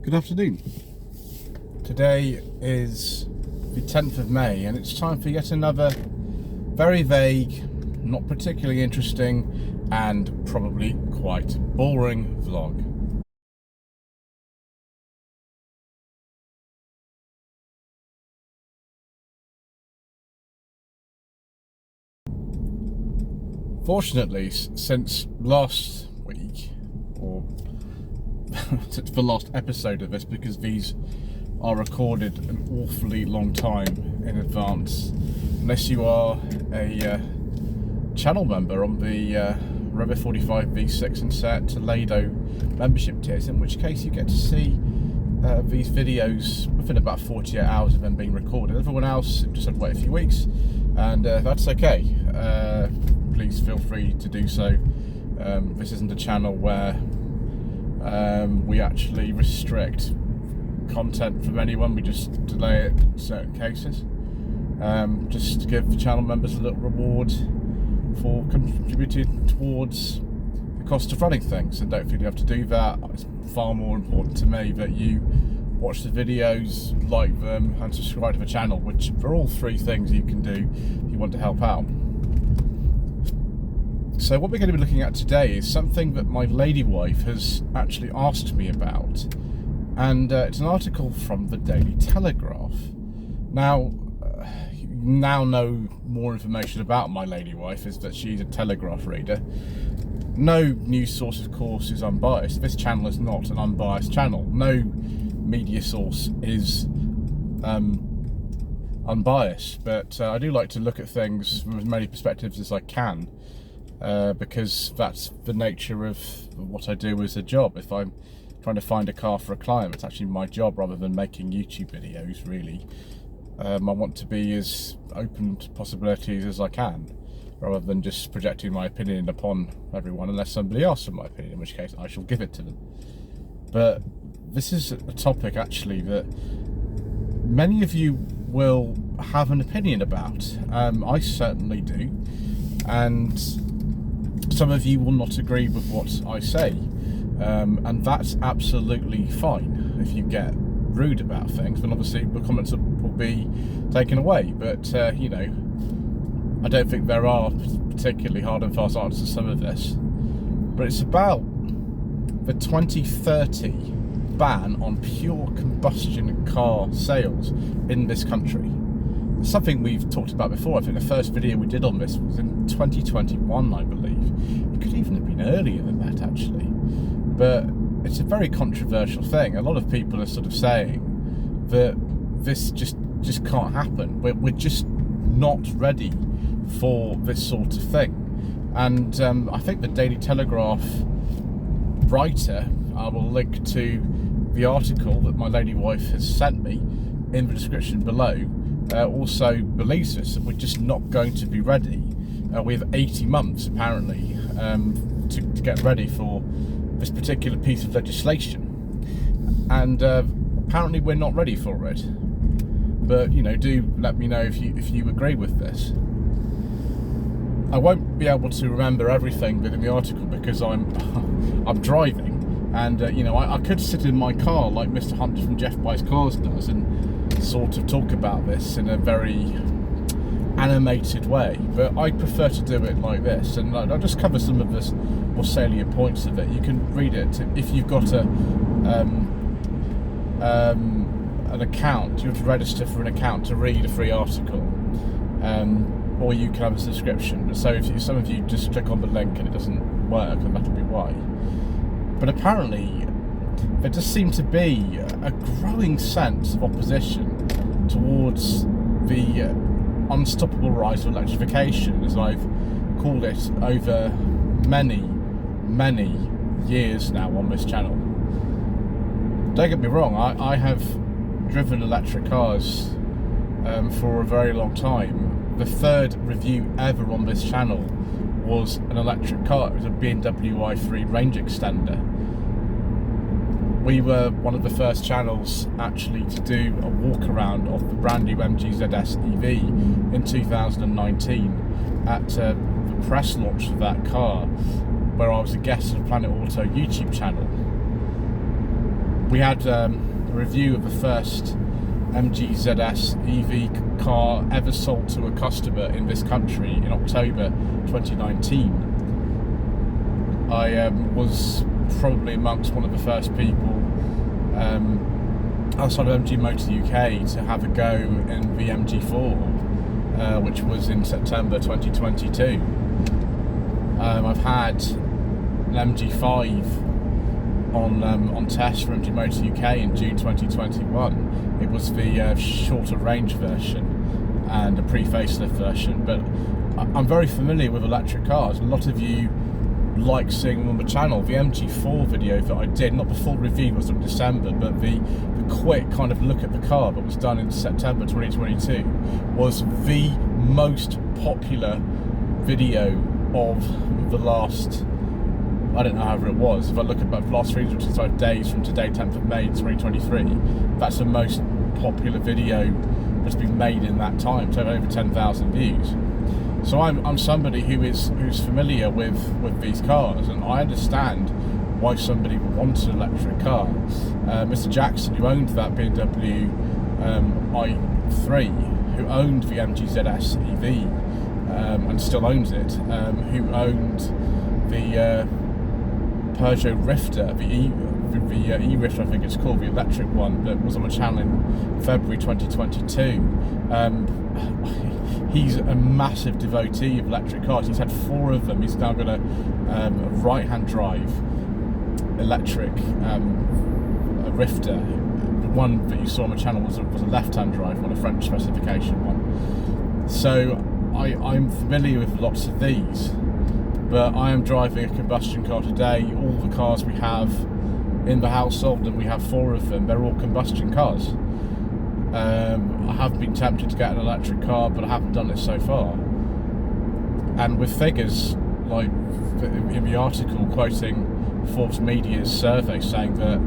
Good afternoon. Today is the 10th of May and it's time for yet another very vague, not particularly interesting and probably quite boring vlog. Fortunately, since last week, or since the last episode of this, because these are recorded an awfully long time in advance, unless you are a channel member on the Revit 45 V6 and Set Toledo membership tiers, in which case you get to see these videos within about 48 hours of them being recorded. Everyone else just had to wait a few weeks, and that's okay. Please feel free to do so. This isn't a channel where we actually restrict content from anyone. We just delay it in certain cases, just to give the channel members a little reward for contributing towards the cost of running things. And don't feel you have to do that. It's far more important to me that you watch the videos, like them, and subscribe to the channel, which are all three things you can do if you want to help out. So what we're going to be looking at today is something that my lady wife has actually asked me about, and it's an article from the Daily Telegraph. Now, you now know more information about my lady wife, is that she's a Telegraph reader. No news source, of course, is unbiased. This channel is not an unbiased channel. No media source is unbiased, but I do like to look at things from as many perspectives as I can. Because that's the nature of what I do as a job. If I'm trying to find a car for a client, it's actually my job rather than making YouTube videos, really. I want to be as open to possibilities as I can, rather than just projecting my opinion upon everyone, unless somebody asks for my opinion, in which case I shall give it to them. But this is a topic, actually, that many of you will have an opinion about. I certainly do. And some of you will not agree with what I say, and that's absolutely fine. If you get rude about things, then obviously the comments will be taken away. But you know, I don't think there are particularly hard and fast answers to some of this. But it's about the 2030 ban on pure combustion car sales in this country. Something we've talked about before. I think the first video we did on this was in 2021, I believe. It could even have been earlier than that, actually. But it's a very controversial thing. A lot of people are sort of saying that this just can't happen. We're just not ready for this sort of thing. And I think the Daily Telegraph writer, I will link to the article that my lady wife has sent me in the description below, also believes this, that we're just not going to be ready. We have 80 months apparently to get ready for this particular piece of legislation, and apparently we're not ready for it. But you know, do let me know if you agree with this. I won't be able to remember everything within the article because I'm driving, and you know, I could sit in my car like Mr. Hunt from Jeff Buys Cars does and sort of talk about this in a very animated way, but I prefer to do it like this, and I'll just cover some of the more salient points of it. You can read it if you've got an account. You have to register for an account to read a free article, or you can have a subscription. So if some of you just click on the link and it doesn't work, then that'll be why. But apparently there does seem to be a growing sense of opposition towards the unstoppable rise of electrification, as I've called it over many years now on this channel. Don't get me wrong, I have driven electric cars for a very long time. The third review ever on this channel was an electric car. It was a BMW i3 range extender. We were one of the first channels actually to do a walk around of the brand new MG ZS EV in 2019 at the press launch of that car, where I was a guest on Planet Auto YouTube channel. we had a review of the first MG ZS EV car ever sold to a customer in this country in October 2019. I was probably amongst one of the first people outside of MG Motor UK to have a go in the MG4, which was in September 2022. I've had an MG5 on test for MG Motor UK in June 2021. It was the shorter range version and a pre-facelift version, but I'm very familiar with electric cars. A lot of you like seeing them on the channel. The MG4 video that I did, not the full review, was in December, but the quick kind of look at the car that was done in September 2022 was the most popular video of the last, I don't know however it was. If I look at the last 365 days from today, 10th of May 2023, that's the most popular video that's been made in that time, so over 10,000 views. So I'm somebody who's familiar with these cars, and I understand why somebody would want an electric car. Mr. Jackson, who owned that BMW i3, who owned the MG ZS EV and still owns it, who owned the Peugeot Rifter, the e-Rifter I think it's called, the electric one that was on the channel in February 2022. He's a massive devotee of electric cars. He's had 4 of them. He's now got a right-hand drive electric a Rifter. The one that you saw on the channel was a left-hand drive one, a French specification one. So I'm familiar with lots of these, but I am driving a combustion car today. All the cars we have in the household, and we have 4 of them, they're all combustion cars. I have been tempted to get an electric car, but I haven't done it so far. And with figures like in the article quoting Forbes Media's survey saying that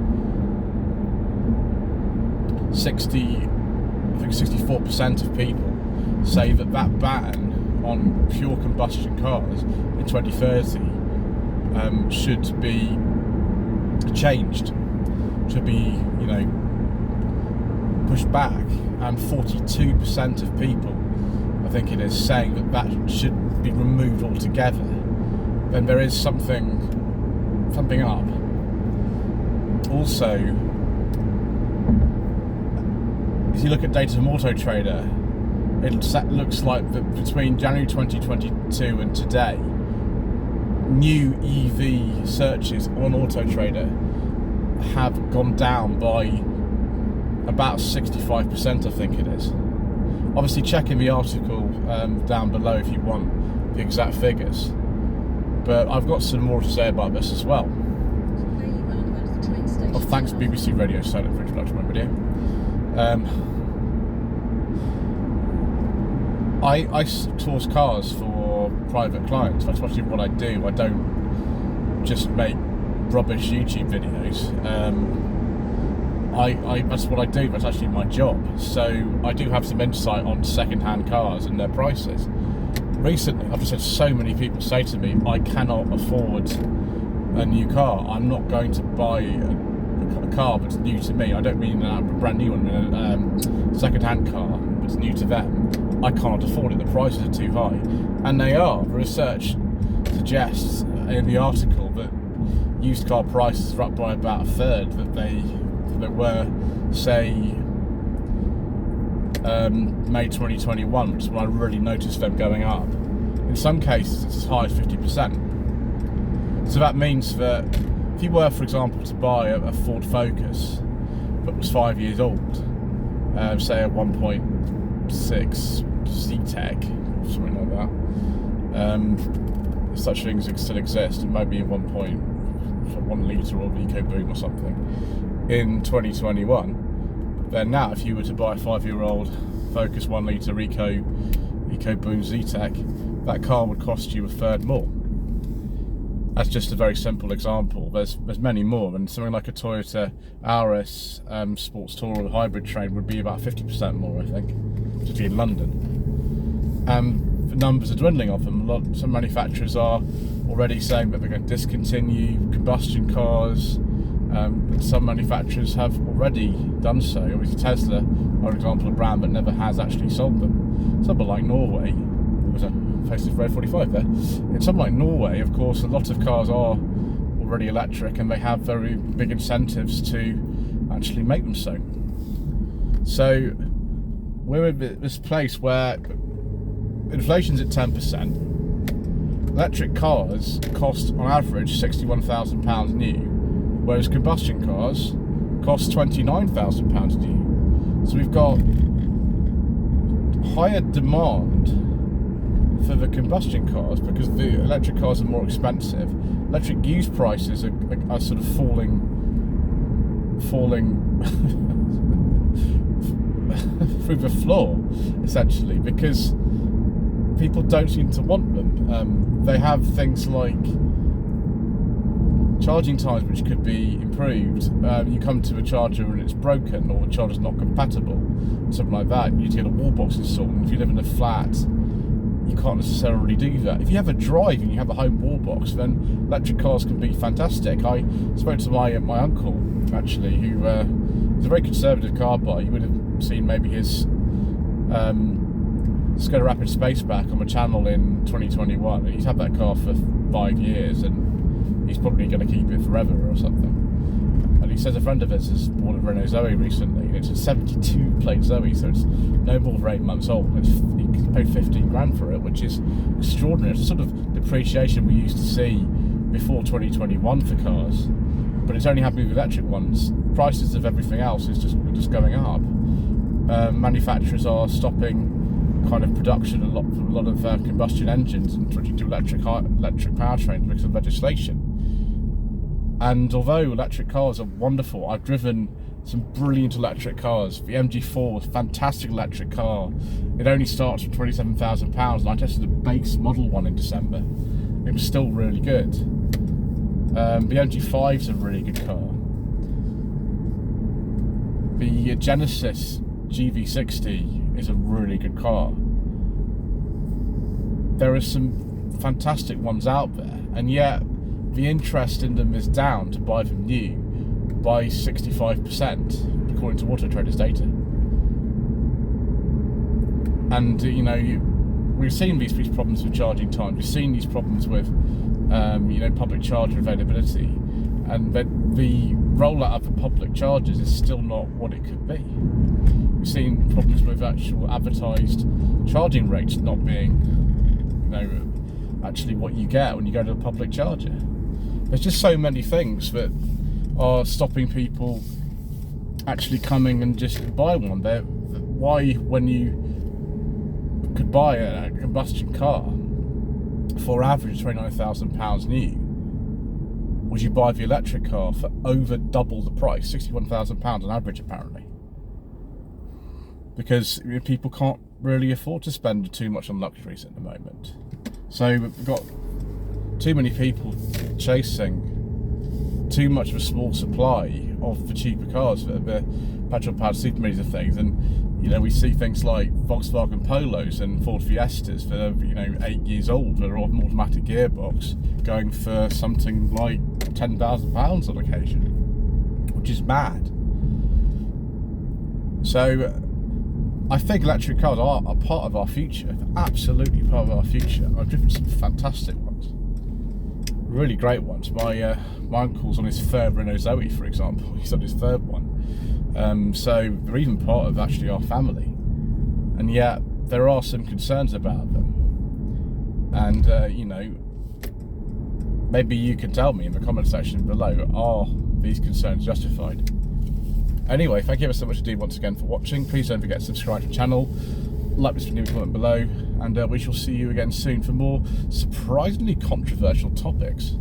64% of people say that ban on pure combustion cars in 2030 should be changed, should be, pushed back, and 42% of people, I think it is, saying that should be removed altogether. Then there is something up. Also, if you look at data from Auto Trader, it looks like that between January 2022 and today, new EV searches on Auto Trader have gone down by about 65%, I think it is. Obviously check in the article down below if you want the exact figures, but I've got some more to say about this as well. Oh, thanks BBC Radio Silent for introduction of my video. I source cars for private clients. That's actually what I do. I don't just make rubbish YouTube videos. That's what I do. That's actually my job. So I do have some insight on second-hand cars and their prices. Recently, I've just had so many people say to me, I cannot afford a new car. I'm not going to buy a car that's new to me. I don't mean a brand new one, a second-hand car that's new to them. I can't afford it. The prices are too high, and they are. The research suggests in the article that used car prices are up by about a third that they were, say, May 2021, which is when I really noticed them going up. In some cases, it's as high as 50%. So that means that if you were, for example, to buy a Ford Focus that was 5 years old, say a 1.6 Z-Tech, something like that, such things still exist, it might be a 1 litre or EcoBoom or something, in 2021, then now if you were to buy a 5-year-old Focus 1 litre EcoBoom Z-Tech, that car would cost you a third more. That's just a very simple example. There's many more, and something like a Toyota Auris Sports Tourer hybrid train would be about 50% more, I think, particularly in London. The numbers are dwindling of them. Some manufacturers are already saying that they're going to discontinue combustion cars. But some manufacturers have already done so. Obviously Tesla are an example of a brand that never has actually sold them. Somewhere like Norway, there was a facelift Red 45 there. In somewhere like Norway, of course, a lot of cars are already electric, and they have very big incentives to actually make them so. So we're in this place where inflation's at 10%. Electric cars cost on average £61,000 new, whereas combustion cars cost £29,000 new. So we've got higher demand for the combustion cars because the electric cars are more expensive. Electric used prices are sort of falling through the floor, essentially, because people don't seem to want them. They have things like charging times which could be improved. You come to a charger and it's broken, or the charger's not compatible, something like that. You need to get a wall box installed, and if you live in a flat, you can't necessarily do that. If you have a drive and you have a home wall box, then electric cars can be fantastic. I spoke to my uncle, actually, who is a very conservative car buyer. You would have seen maybe his Skoda Rapid Spaceback on my channel in 2021. He's had that car for 5 years, and he's probably going to keep it forever or something. And he says a friend of his has bought a Renault Zoe recently, and it's a 72 plate Zoe, so it's no more than 8 months old. He paid 15 grand for it, which is extraordinary. It's the sort of depreciation we used to see before 2021 for cars, but it's only happening with electric ones. Prices of everything else is just going up. Manufacturers are stopping kind of production a lot of combustion engines and switching to electric powertrains because of legislation. And although electric cars are wonderful, I've driven some brilliant electric cars. The MG4 was a fantastic electric car. It only starts from £27,000, and I tested the base model one in December. It was still really good. The MG5 is a really good car. The Genesis GV60 is a really good car. There are some fantastic ones out there, and yet the interest in them is down to buy them new by 65%, according to Auto Trader's data. And we've seen these problems with charging time. We've seen these problems with public charger availability, and the rollout of the public chargers is still not what it could be. We've seen problems with actual advertised charging rates not being, actually what you get when you go to a public charger. There's just so many things that are stopping people actually coming and just buy one. Why, when you could buy a combustion car for average £29,000 new, would you buy the electric car for over double the price, £61,000 on average apparently? Because people can't really afford to spend too much on luxuries at the moment. So we've got too many people chasing too much of a small supply of the cheaper cars, the petrol-powered super minis and things. And we see things like Volkswagen Polos and Ford Fiestas that are 8 years old, that are on an automatic gearbox, going for something like £10,000 on occasion, which is mad. So I think electric cars are a part of our future, absolutely part of our future. I've driven some fantastic ones, really great ones. My uncle's on his third Renault Zoe, for example. He's on his third one. So they're even part of actually our family, and yet there are some concerns about them. And maybe you can tell me in the comment section below, are these concerns justified? Anyway, thank you ever so much indeed once again for watching. Please don't forget to subscribe to the channel, like this video, comment below, and we shall see you again soon for more surprisingly controversial topics.